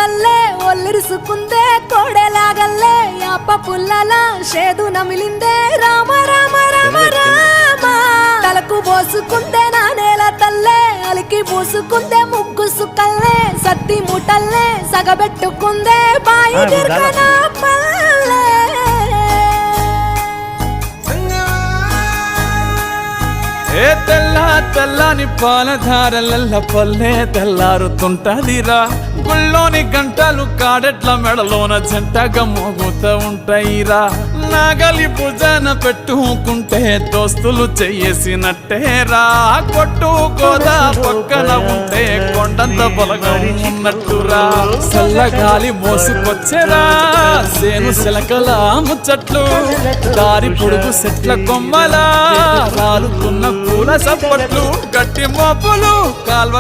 తల్లే ఒల్లిరుసుకుందే కోడెలాగల్లే యాప పుల్లల షేదు నమిలిందే రామ రామ రామ రామ తలకు పోసుకుందే నా నేల తల్లే అలికి పూసుకుందే ముగ్గు సుక్కల్లే సత్తి ముటల్లే సగబెట్టుకుందే బాయి దిర్కన పల్లె ఏ తెల్ల తెల్లని పాలధారలల్ల పల్లె తెల్లారుతుంటదిరా గుళ్ళోని గంటలు కాడెట్ల మెడలోన జంటగా మోగుతూ ఉంటాయిరా నాగలి భుజాన పెట్టుకుంటే దోస్తులు చెయ్యేసినట్టేరా కొట్టు గోదా పక్కన ఉంటే కొండంత బలగం ఉన్నట్టురా చల్లగాలి మోసుకొచ్చేరా సేను శిలకల ముచ్చట్లు దారి పొడుగు చెట్ల కొమ్మలా రాలుతున్న పూల సప్పట్లు గట్టి మోపులు కాల్వ